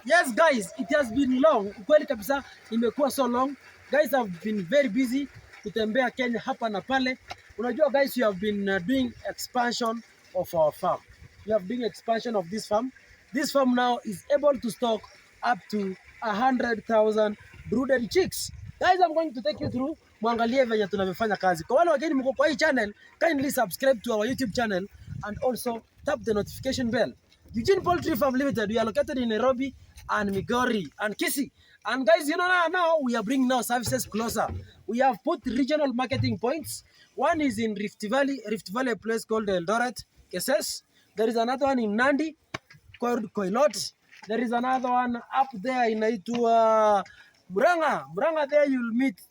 Yes guys, it has been long. Kweli kabisa imekuwa so long. Guys have been very busy kutembea Kenya hapa na pale. Unajua guys, we have been doing expansion of our farm. We have been expansion of this farm. This farm now is able to stock up to 100,000 brooded chicks. Guys, I'm going to take you through muangalie venye tunavyofanya kazi. Kwa wale wageni mko kwa hii channel, kindly subscribe to our YouTube channel and also tap the notification bell. Eugene Poultry Farm Limited, we are located in Nairobi and Migori and Kisii. And guys, you know, now we are bringing now services closer. We have put regional marketing points. One is in Rift Valley, a place called Eldoret, Keses. There is another one in Nandi, called Koilot. There is another one up there in Muranga. Muranga there you'll meet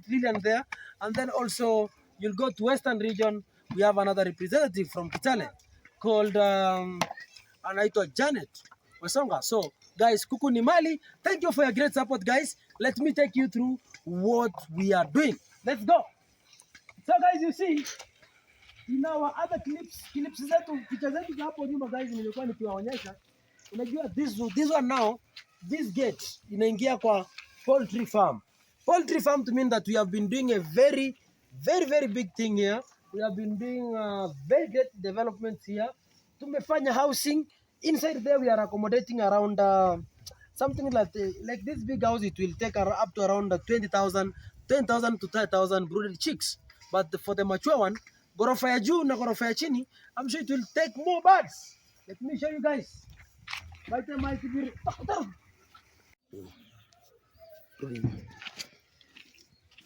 Lillian there. And then also you'll go to Western region. We have another representative from Kitale called anaitwa Janet Wasonga. So guys, kuku ni mali. Thank you for your great support guys. Let me take you through what we are doing. Let's go. So guys, you see in our other clips zetu, picha zetu za hapo nyuma guys, nilikuwa nikiwaonyesha. Unajua this one now, this gate inaingia kwa poultry farm. Poultry farm to mean that we have been doing a very big thing here. We have been doing very great developments here. Tumefanya housing. Inside there we are accommodating around something like this big house. It will take up to around 10,000 to 30,000 brooded chicks. But for the mature one, ghorofa ya juu na ghorofa ya chini, I'm sure it will take more birds. Let me show you guys.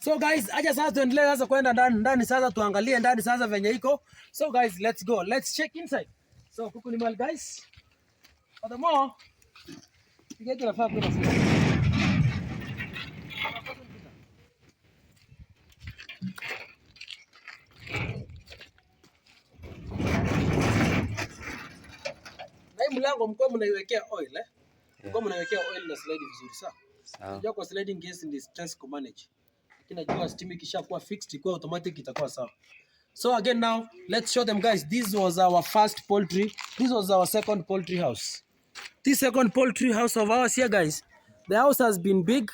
So guys, aja sasa tuendelee sasa kwenda ndani sasa tuangalie ndani sasa venye iko. So guys, let's go. Let's check inside. So kuku ni mali guys. Furthermore, you get nafaa kuna sasa. Na hii mlango mko mnaiwekea oil Mko mnaiwekea oil na slide vizuri sawa. Unajua kwa sliding case ni stress ku manage. Lakini najua steam ikishakuwa fixed ikuwa automatic itakuwa sawa. So again now, let's show them guys. This was our first poultry. This was our second poultry house. This second poultry house of ours here guys, the house has been big.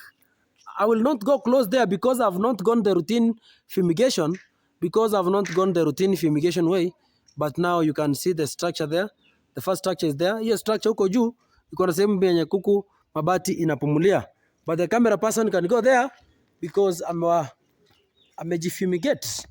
I will not go close there because I've not gone the routine fumigation. Way. But now you can see the structure there. The first structure is there. Hiyo structure huko juu iko na sehemu yenye kuku mabati inapumulia. But the camera person can go there because amejifumigate.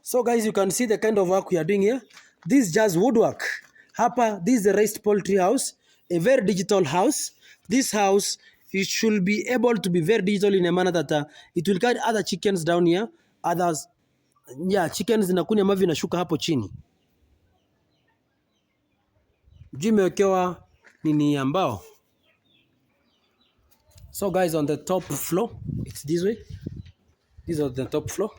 So guys, you can see the kind of work we are doing here. This is just woodwork. Hapa, this is a raised poultry house, a very digital house. This house, it should be able to be very digital in a manner that it will guide other chickens down here. Others, chickens zinakunya mavi inashuka hapo chini. Juu imewekewa nini ambao. So guys, on the top floor, it's this way. This is the top floor.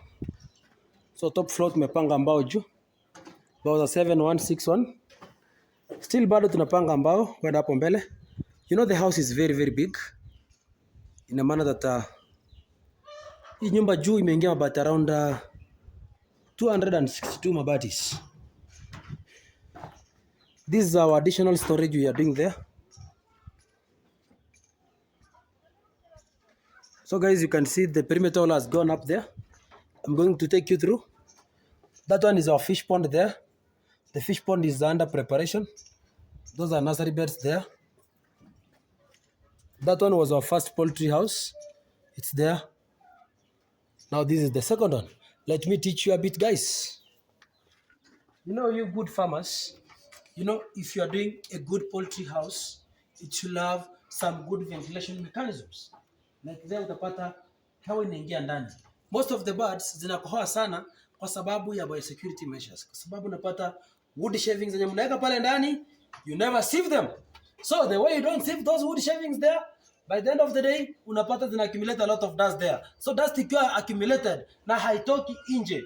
So top floor tumepanga mbao juu. About 7161. Still bado tunapanga mbao kwenda hapo mbele. You know the house is very big. In a manner that hii nyumba juu imeingia mabati around 262 mabatis. This is our additional storage we are doing there. So guys, you can see the perimeter wall has gone up there. I'm going to take you through. That one is our fish pond there. The fish pond is under preparation. Those are nursery beds there. That one was our first poultry house. It's there. Now this is the second one. Let me teach you a bit, guys. You know, you good farmers, you know, if you are doing a good poultry house, it should have some good ventilation mechanisms. Like there utapata hewa inaingia ndani. Most of the birds zinakohoa sana kwa sababu ya biosecurity measures. Kwa sababu unapata wood shavings zenye mnaweka pale ndani, you never sieve them. So the way you don't sieve those wood shavings there, by the end of the day unapata zina accumulate a lot of dust there. So dust ikiwa accumulated na haitoki nje,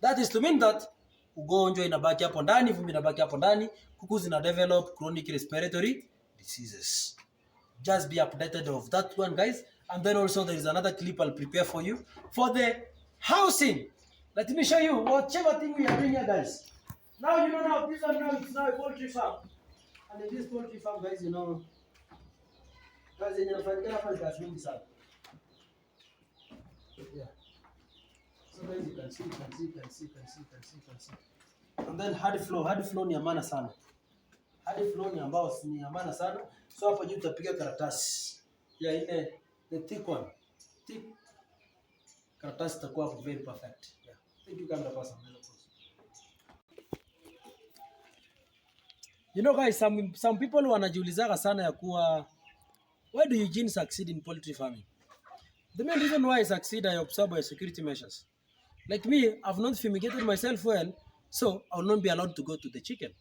that is to mean that ugonjwa inabaki hapo ndani, vumbi inabaki hapo ndani, kuku zina develop chronic respiratory diseases. Just be updated of that one, guys. And then also there is another clip I'll prepare for you for the housing. Let me show you whatever thing we are doing here, guys. Now you know now this one now it's now a poultry farm. And in this poultry farm, guys, you know, guys, in your friend, guys, mingi sana. Yeah. So guys, you can see. And then hard flow ni amana sana. Hard flow ni ambao ni amana sana. So hapo juu tutapiga karatasi. Ya ile the thick one. Thick karatasi itakuwa very perfect. Yeah. Thank you camera person. You know guys, some people wanajiulizaga sana ya kuwa why do Eugene succeed in poultry farming? The main reason why I succeed, I observe biosecurity measures. Like me, I've not fumigated myself well, so I will not be allowed to go to the chicken.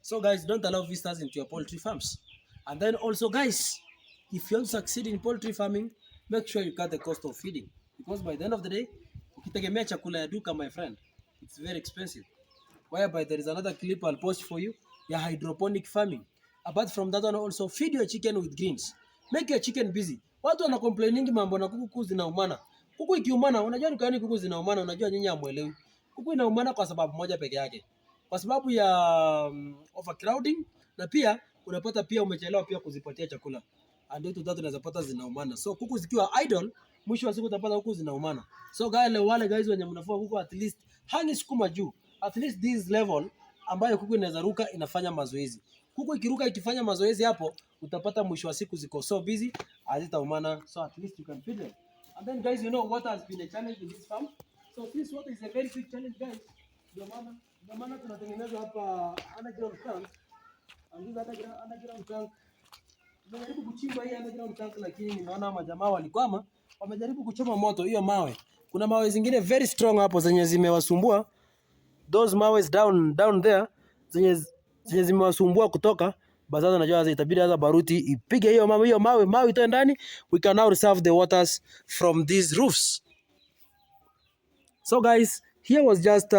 So guys, don't allow visitors into your poultry farms. And then also guys, if you want to succeed in poultry farming, make sure you cut the cost of feeding. Because by the end of the day, ukitegemea chakula ya duka, my friend, it's very expensive. Whereby there is another clip I'll post for you, your hydroponic farming. Apart from that one also, feed your chicken with greens. Make your chicken busy. Watu wana complaining mambo na kuku zinaumana. Kuku ikiumana, unajua ni kwa nini kuku zinaumana? Unajua nyinyi hamuelewi. Kuku inaumana kwa sababu moja peke yake. Kwa sababu ya overcrowding, na pia unapata pia umechelewa pia kuzipatia chakula. And due to that unaweza pata zinaumana. So kuku zikiwa idle, mwisho wa siku utapata kuku zinaumana. So wale guys wenye mnafuga kuku, at least hangi sukuma juu. At least this level ambayo kuku inaweza ruka inafanya mazoezi. Kuku ikiruka ikifanya mazoezi hapo, utapata mwisho wa siku ziko so busy hazitaumana. So at least you can feed them. And then guys, you know what has been a challenge in this farm? So this water is a very big challenge, guys. Ndio maana tunatengeneza hapa underground tank. And this underground tank, tunajaribu kuchimba hii underground tank, lakini nimeona majamaa walikwama, wamejaribu kuchoma moto hiyo mawe. Kuna mawe zingine very strong hapo zenye zimewasumbua. Those mawe down there zenye zimewasumbua kutoka. But sasa najua sasa itabidi sasa baruti ipige hiyo mawe itoe ndani. We can now reserve the waters from these roofs. So guys, here is just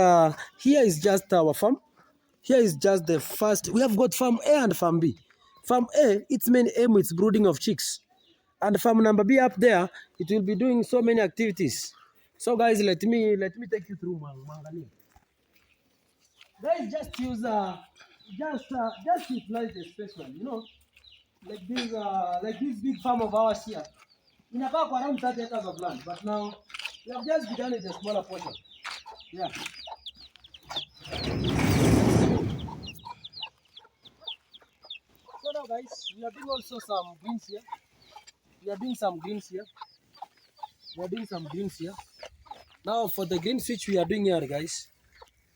our farm. Here is just the first. We have got farm A and farm B. Farm A, its main aim is brooding of chicks. And farm number B up there, it will be doing so many activities. So guys, let me take you through Mangalia. Guys, just utilize the space one, you know, like this big farm of ours here. Inakaa kwa around 30 acres of land, but now we have just begun with a smaller portion. Yeah. So now guys, we are doing also some greens here. We are doing some greens here. Now for the greens which we are doing here, guys,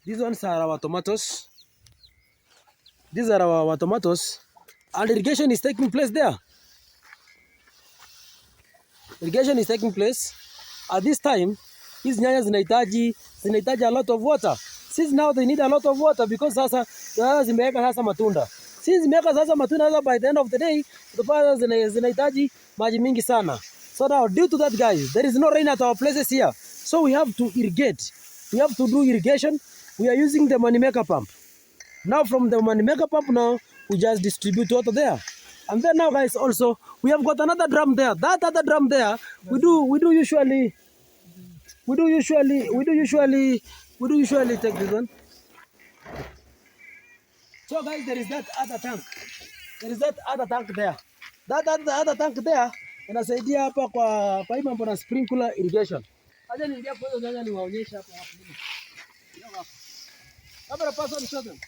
these ones are our tomatoes. These are our tomatoes. And irrigation is taking place there. Irrigation is taking place. At this time, these nyanya zinahitaji a lot of water. Since now they need a lot of water because sasa zimeweka sasa matunda. Since zimeweka sasa matunda, by the end of the day, utapata zinahitaji maji mingi sana. So now due to that, guys, there is no rain at our places here. So we have to irrigate. We have to do irrigation. We are using the money maker pump. Now from the money maker pump, now we just distribute water there. And then now guys, also we have got another drum there. That other drum there, we do usually take this one. So guys, there is that other tank. There is that other tank there. That other tank there inasaidia hapa kwa hii mambo na sprinkler irrigation. Aje niingia kwa hiyo nyanya niwaonyeshe hapa hapo. Camera person, show them.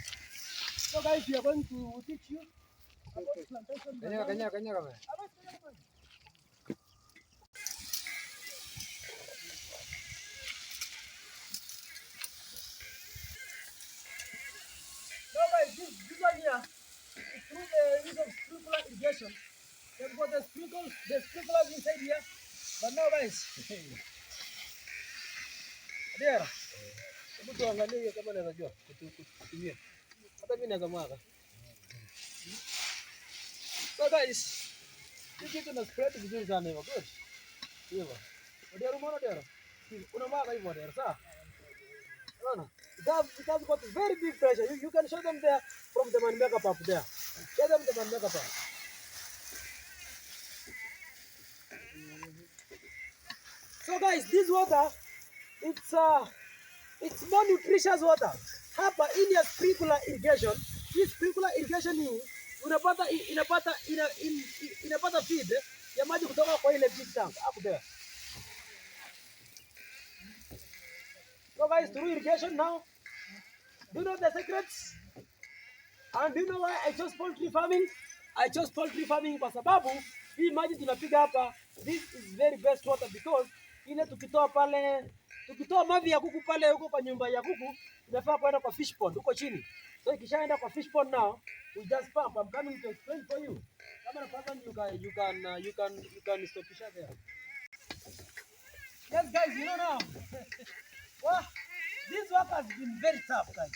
So guys, we are going to teach you about plantation. Kanya. So guys, this one here is through the use of sprinkler irrigation. They've got the sprinklers inside here. But now guys, there. Mtu angalie kama anaweza kutumia. Hata mimi naweza mwaga. So guys, hii kitu na spread vizuri sana hiyo. Good. Hiyo. Ndio rumono ndio. Una mwaga hivyo ndio sawa? Unaona? It has got very big pressure. You can show them there from the man makeup up there. Show them the man makeup up. So guys, this water, it's more nutritious water. Hapa hii ya sprinkler irrigation. Hii sprinkler irrigation hii inapata feed ya maji kutoka kwa ile big tank up there. So guys, through irrigation now, do you know the secrets? And do you know why I chose poultry farming? I chose poultry farming kwa sababu hii maji tunapiga hapa, this is very best water because ile tukitoa mavi ya kuku pale huko kwa nyumba ya kuku, inafaa kwenda kwa fish pond huko chini. So ikishaenda kwa fish pond now, we just pump. I'm coming to explain for you. Kama person you can stop there. Yes guys, you know now. Well, this work has been very tough, guys.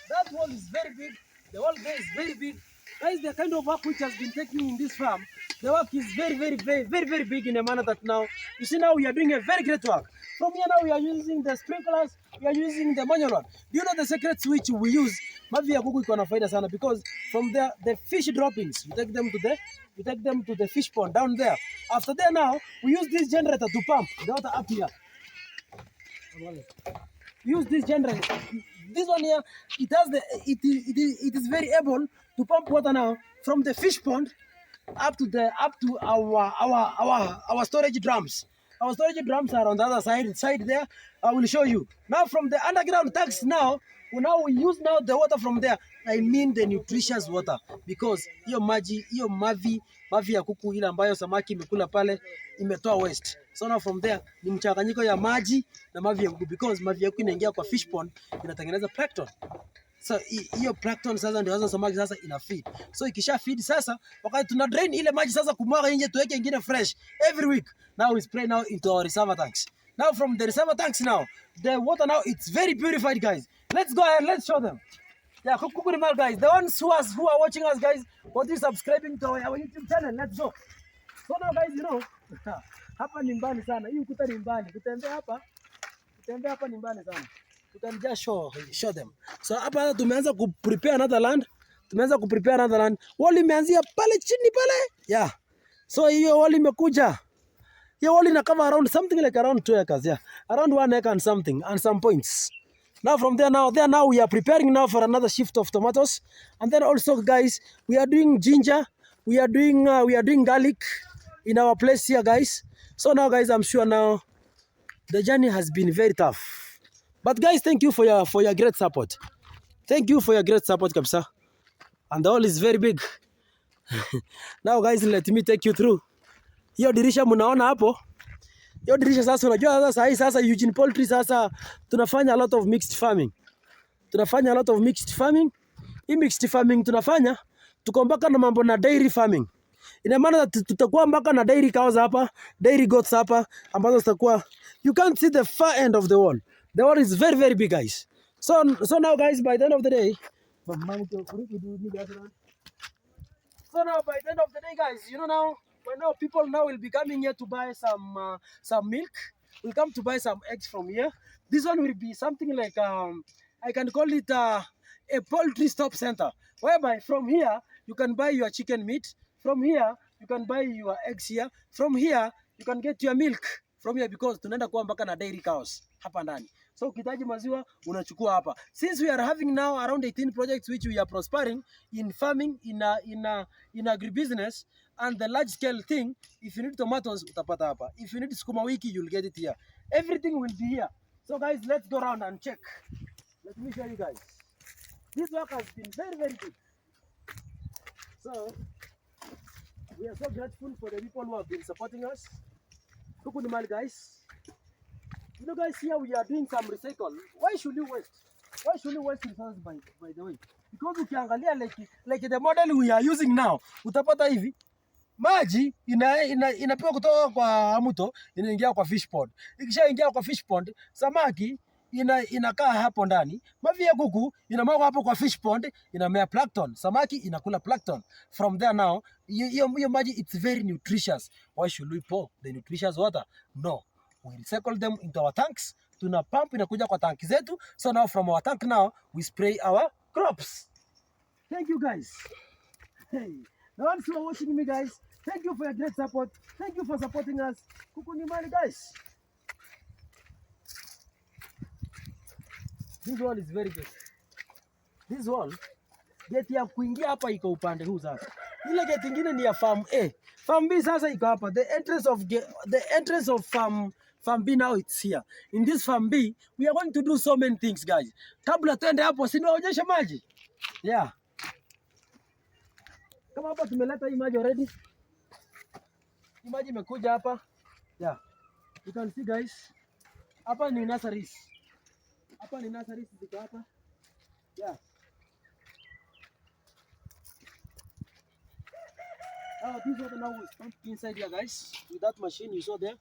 That wall is very big. The wall there is very big. That is the kind of work which has been taking in this farm. The work is very big in a manner that now, you see now we are doing a very great work. From here now we are using the sprinklers, we are using the manual one. Do you know the secrets which we use? Mavi ya kuku iko na faida sana because from there the fish droppings, we take them to the fish pond down there. After there now, we use this generator to pump the water up here. Use this generator. This one here, it is very able to pump water now from the fish pond up to our storage drums. Our storage drums are on the other side there. I will show you. Now from the underground tanks now we use now the water from there. I mean the nutritious water because hiyo mavi ya kuku ile ambayo samaki imekula pale imetoa waste. So now from there ni mchanganyiko ya maji na mavi ya kuku because mavi ya kuku inaingia kwa fish pond inatengeneza plankton. So hiyo plankton sasa ndio samaki sasa ina feed. So ikisha feed sasa wakati tuna drain ile maji sasa kumwaga nje tuweke ingine fresh every week. Now we spray now into our reservoir tanks. Now from the reservoir tanks now, the water now it's very purified, guys. Let's go ahead, let's show them. Yeah, Kukurimal guys, the ones who are watching us guys, continue subscribing to our YouTube channel. Let's go. So now guys, you know, hapa ni mbali sana. Hii ukuta ni mbali. Kutembea hapa ni mbali sana. You can just show them. So hapa tumeanza ku prepare another land. Wall imeanzia pale chini pale. Yeah. So hiyo wall imekuja. Hiyo wall ina cover around something like around 2 acres, yeah. Around 1 acre and something and some points. Now from there now we are preparing now for another shift of tomatoes. And then also guys, we are doing ginger, we are doing garlic in our place here guys. So now guys, I'm sure now the journey has been very tough. But guys, thank you for your great support. Thank you for your great support kabisa. And the hall is very big. Now guys, let me take you through. Hiyo dirisha mnaona hapo. Hiyo dirisha sasa unajua sasa Eugene Poultry sasa tunafanya a lot of mixed farming. Hii mixed farming tunafanya tuko mpaka na mambo na dairy farming. Ina maana tutakuwa mpaka na dairy cows hapa, dairy goats hapa ambazo zitakuwa, you can't see the far end of the wall. The wall is very big guys. So now guys, by the end of the day, guys, you know now, by now people now will be coming here to buy some milk. We'll come to buy some eggs from here. This one will be something like I can call it a poultry stop center, whereby from here you can buy your chicken meat. From here you can buy your eggs here. From here you can get your milk from here because tunaenda kuwa mpaka na dairy cows hapa ndani. So ukihitaji maziwa unachukua hapa. Since we are having now around 18 projects which we are prospering in farming, in agribusiness and the large scale thing, if you need tomatoes utapata hapa. If you need sukuma wiki you'll get it here. Everything will be here. So guys, let's go around and check. Let me show you guys. This work has been very good. So we are so grateful for the people who have been supporting us. Kukunimal guys. You know guys, here we are doing some recycle. Why should you waste? Why should you waste resources by the way? Because ukiangalia like the model we are using now, utapata hivi maji inapewa kutoka kwa mto inaingia kwa fish pond. Ikishaingia kwa fish pond, samaki inakaa hapo ndani. Mavi ya kuku inamwagwa hapo kwa fish pond, inamea plankton. Samaki inakula plankton. From there now, hiyo maji it's very nutritious. Why should we pour the nutritious water? No. We recycle them into our tanks. Tuna pump inakuja kwa tanki zetu. So now from our tank now, we spray our crops. Thank you guys. Hey, the ones who are watching me guys, Thank you for your great support. Thank you for supporting us. Kuku ni mali, guys. This wall is very good. This wall, gate ya kuingia hapa iko upande huu sasa. Ile gate nyingine ni ya farm A. Farm B sasa iko hapa. The entrance of farm B now it's here. In this farm B, we are going to do so many things, guys. Kabla tuende hapo, si niwaonyeshe maji. Yeah. Kama hapa tumeleta hii maji already. Hii maji imekuja hapa. Yeah. You can see, guys. Hapa ni nurseries. Hapa ni nurseries ziko hapa. Yeah. This water now is pumped inside here, guys. With that machine you saw there.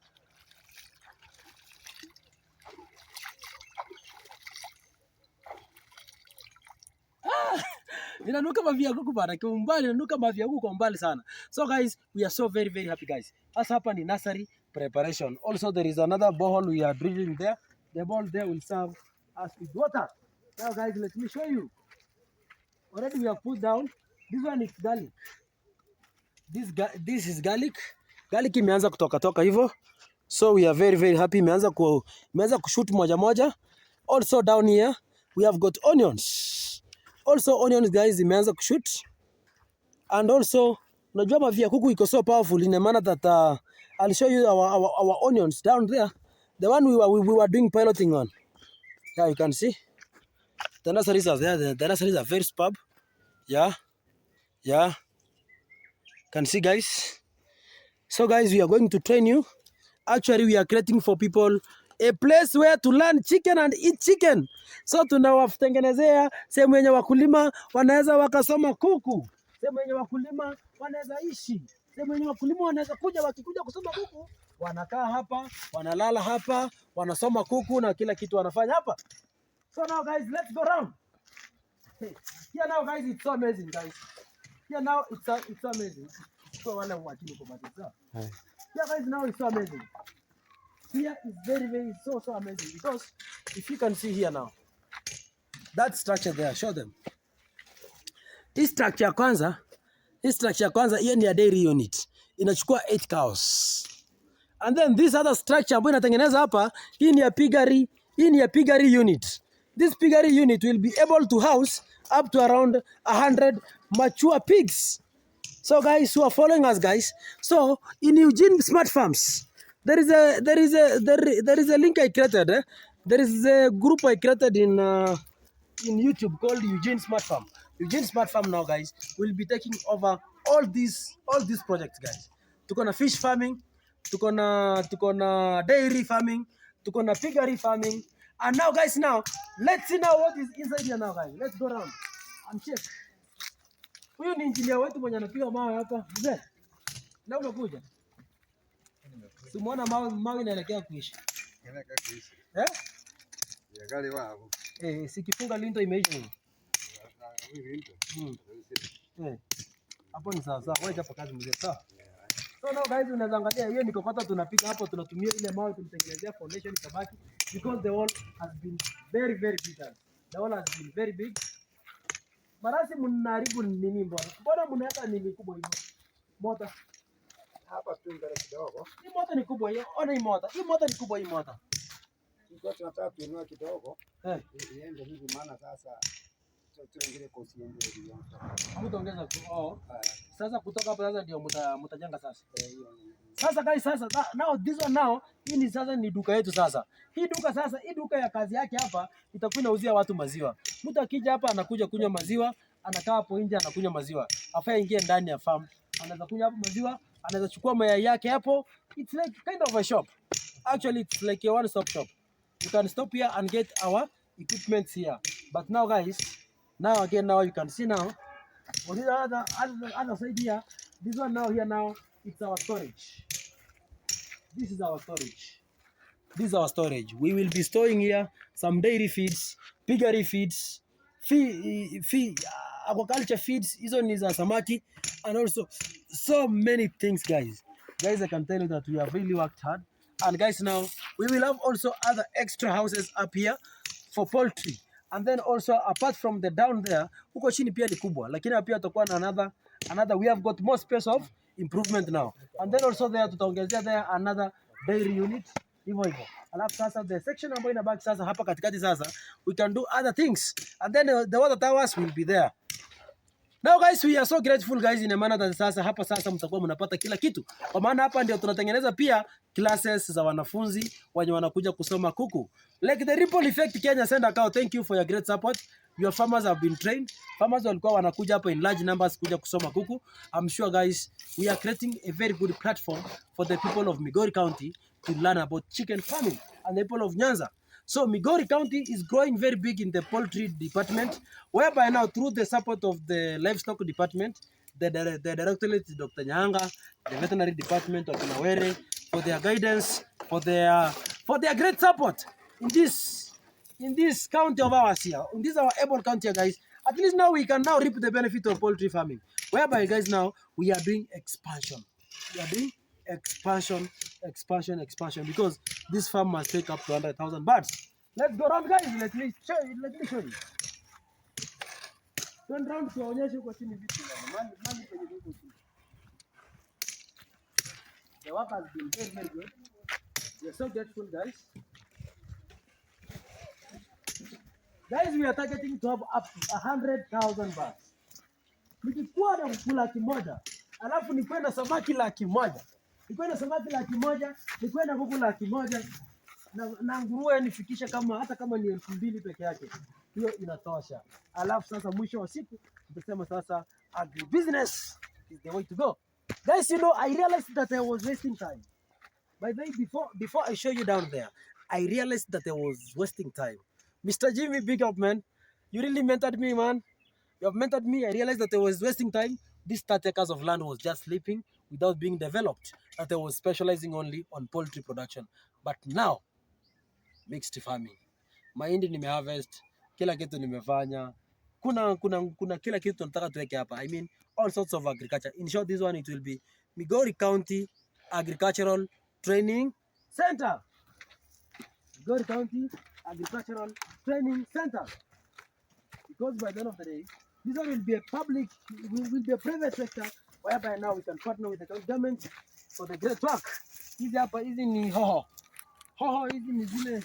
Inanuka mavia kuku bana, kwa umbali inanuka mavia kuku kwa umbali sana. So guys, we are so very happy, guys. As hapa ni nursery preparation. Also there is another borehole we are drilling there. The borehole there will serve us with water. Now guys, let me show you. Already we have put down. This one is garlic. This is garlic. Garlic imeanza kutoka hivyo. So we are very happy. Imeanza kushoot moja moja. Also down here we have got onions. Also onions, guys, imeanza kushoot. And also unajua mavia kuku iko so powerful in a manner that I'll show you our onions down there. The one we were doing piloting on. Yeah, you can see. The nurseries are there. The nurseries are very superb. Yeah. Can see, guys. So guys, we are going to train you. Actually, we are creating for people a place where to learn chicken and eat chicken. So tunawatengenezea sehemu yenye wakulima wanaweza wakasoma kuku, sehemu yenye wakulima wanaweza ishi, sehemu yenye wakulima wanaweza kuja, wakikuja kusoma kuku wanakaa hapa, wanalala hapa, wanasoma kuku na kila kitu wanafanya hapa. So now guys, let's go round. Here now guys, it's so amazing, guys. Here now it's amazing. So wale watini kubadiza. Yeah guys, now it's so amazing. Here is very so amazing because if you can see here now, that structure there, show them. This structure ya kwanza hiyo ni ya dairy unit. Inachukua 8 cows. And then this other structure ambayo inatengeneza hapa, hii ni ya piggery unit. This piggery unit will be able to house up to around 100 mature pigs. So guys who are following us, guys, so in Eugene Smart Farms, there is a link I created. There is a group I created in YouTube called Eugene Smart Farm. Eugene Smart Farm now, guys, will be taking over all these projects, guys. Tuko na fish farming, tuko na dairy farming, tuko na piggery farming, and now, guys, let's see now what is inside here now, guys. Let's go around and check. Huyu ni engineer wetu mwenye anapiga mawe hapa. Mzee, na unakuja? Simuona mawe inaelekea kuisha. Inaelekea kuisha. Ya gari wao. Sikifunga linto imeisha hivi. Hapo ni sawa. Wewe hapa kazi mzee, sawa? So now guys, unaweza angalia hiyo ni kokota tunapiga hapo, tunatumia ile mawe tumtengenezea foundation ikabaki because the wall has been very big. The wall has been very big. Marasi mnaharibu nini mbona? Mbona mnaweka nini kubwa hivyo? Mota. Hapa tu mbele kidogo. Hii mota ni kubwa hiyo. Ona hii mota. Hii mota ni kubwa hii mota. Tulikuwa tunataka tuinue kidogo. Iende hivi maana sasa tuongeze kusiende hivi. Mtaongeza sasa kutoka hapo sasa ndio mtajenga sasa. Sasa guys, now this one now, hii ni sasa ni duka yetu sasa. Hii duka ya kazi yake hapa itakuwa inauzia watu maziwa. Mtu akija hapa anakuja kunywa maziwa, anakaa hapo nje anakunywa maziwa. Afaa ingie ndani ya farm. Anaweza kunywa hapo maziwa, anaweza chukua mayai yake hapo. It's like kind of a shop. Actually it's like a one-stop shop. You can stop here and get our equipment here. But now guys, now you can see now. On the other side here, this one now here now, it's our storage. This is our storage. We will be storing here some dairy feeds, piggery feeds, aquaculture feeds, hizo ni za samaki, and also so many things, guys. Guys, I can tell you that we have really worked hard. And guys, now we will have also other extra houses up here for poultry. And then also apart from the down there, huko chini pia ni kubwa, lakini pia tutakuwa na another we have got more space of improvement now. And then also there tutaongezea there another dairy unit hivyo hivyo. Alafu sasa the section ambayo inabaki sasa hapa katikati sasa we can do other things and then the water towers will be there. Now guys, we are so grateful guys, in maana that sasa hapa sasa mtakuwa mnapata kila kitu. Kwa maana hapa ndio tunatengeneza pia classes za wanafunzi wenye wanakuja kusoma kuku. Like the ripple effect Kenya send account, thank you for your great support. Your farmers have been trained. Farmers walikuwa wanakuja hapa in large numbers kuja kusoma kuku. I'm sure guys, we are creating a very good platform for the people of Migori County to learn about chicken farming and the people of Nyanza. So Migori County is growing very big in the poultry department, whereby now through the support of the livestock department, the directorate Dr. Nyanga, the veterinary department of Nawere, for their guidance, for their great support in this county of ours here, in this our able county guys. At least now we can now reap the benefit of poultry farming, whereby guys now we are doing expansion. We are doing expansion because this farm must take up to 100,000 birds. Let's go around guys, let me show you. Turn round tuwaonyeshe huko chini vitu mali kwenye huko chini. The work has been very good. We are so grateful guys. Guys, we are targeting to have up to 100,000 birds. Nikikuwa na kuku laki moja, alafu nikwenda samaki laki moja. Nikwenda samaki laki moja, nikwenda kuku laki moja, na nguruwe nifikishe hata kama ni 2,000 peke yake. Hiyo inatosha. Alafu sasa mwisho wa siku tutasema sasa agribusiness is the way to go. Guys, you know, I realized that I was wasting time. By the way, before I show you down there, I realized that I was wasting time. Mr. Jimmy, big up man. You really mentored me, man. You have mentored me. I realized that I was wasting time. This 30 acres of land was just sleeping without being developed. That I was specializing only on poultry production. But now, mixed farming. Mahindi nimeharvest, kila kitu nimefanya. Kuna kila kitu tunataka tuweke hapa. I mean, all sorts of agriculture. In short, this one it will be Migori County Agricultural Training Center. Migori County Agricultural Training Center. Because by the end of the day, this one will be a private sector, whereby now we can partner with the government for the great work. Hizi hapa, hizi ni hoho. Hoho hizi ni zile.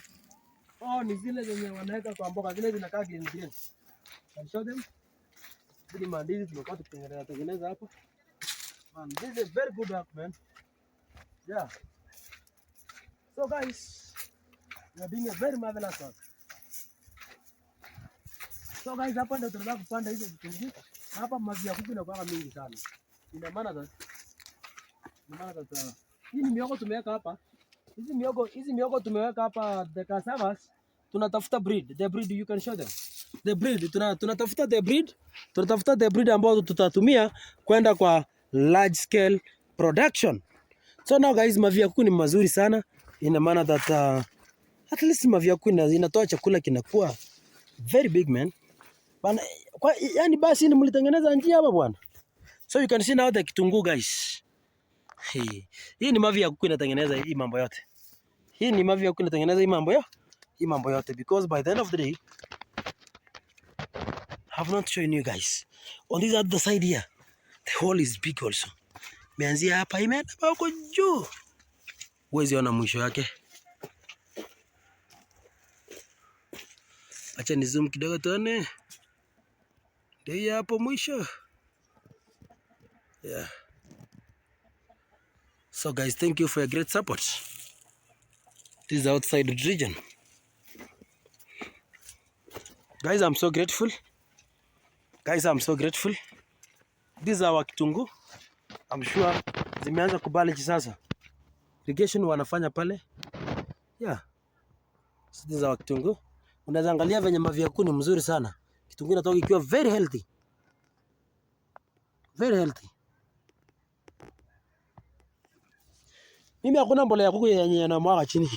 Oh, ni zile zenye wanaweka kwa mboga, zile zinakaa green. Can show them. Zile mandizi tumekuwa tukitengeneza hapa. Man, this is very good work, man. Yeah. So guys, we are doing a very marvelous work. So guys, hapa ndio tunataka kupanda hizo vitunguu. Hapa maji ya kuku inakuwa mingi sana. Ina maana that hii ni miogo tumeweka hapa. Hizi miogo tumeweka hapa, the cassavas. Tunatafuta breed. The breed you can show them. The breed tunatafuta the breed ambao tutatumia kwenda kwa large scale production. So now guys, mavi ya kuku ni mazuri sana. Ina maana that at least mavi ya kuku inatoa chakula kinakuwa very big, man. Bana, yani basi ni mlitengeneza njia hapa bwana. So you can see now the kitunguu guys. Hii ni mavi ya kuku inatengeneza hii mambo yote. Hii ni mavi ya kuku inatengeneza hii mambo yote because by the end of the day I have not shown you guys. On this other side here, the hole is big also. Meanzia hapa imeenda huko juu. Huwezi ona mwisho yake. Acha ni zoom kidogo tuone. Ndio hapo mwisho. Yeah. So guys, thank you for your great support. This is outside region. Guys, I'm so grateful. This is our kitunguu. I'm sure zimeanza kubaleji sasa. Irrigation wanafanya pale. Yeah. So this is our kitunguu. Unaweza angalia venye mavi ya kuku ni mzuri sana. Kitunguu inatoka ikiwa very healthy. Very healthy. Mimi hakuna mbolea ya kuku yenye namwaga chini.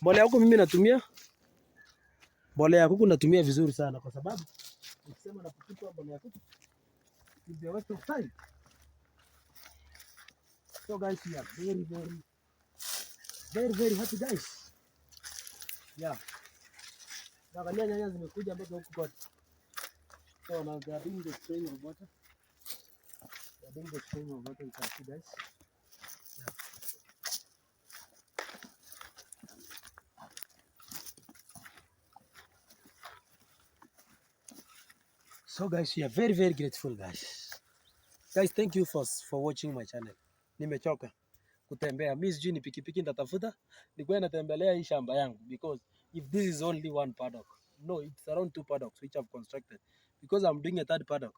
Mbolea ya kuku mimi natumia. Mbolea ya kuku natumia vizuri sana kwa sababu ukisema na kutupa mbolea ya kuku is a waste of time. So guys, we are very happy guys. Yeah. Angalia nyanya zimekuja mpaka huku kote. So now they are doing the spraying of water. doing the stream of water, you can see guys. Yeah. So guys, we are very very grateful guys. Guys, thank you for watching my channel. Nimechoka kutembea. Mimi sijui ni pikipiki nitatafuta nikuwe natembelea hii shamba yangu, because if this is only one paddock, no, it's around two paddocks which I've constructed, because I'm doing a third paddock,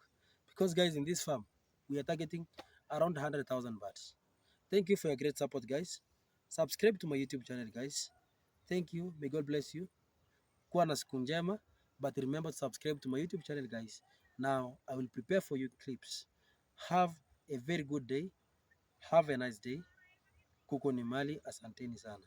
because guys, in this farm we are targeting around 100,000 birds. Thank you for your great support guys. Subscribe to my YouTube channel guys. Thank you. May God bless you. Kuwa na siku njema, but remember to subscribe to my YouTube channel guys. Now I will prepare for you clips. Have a very good day. Have a nice day. Kuko ni mali. Asanteni sana.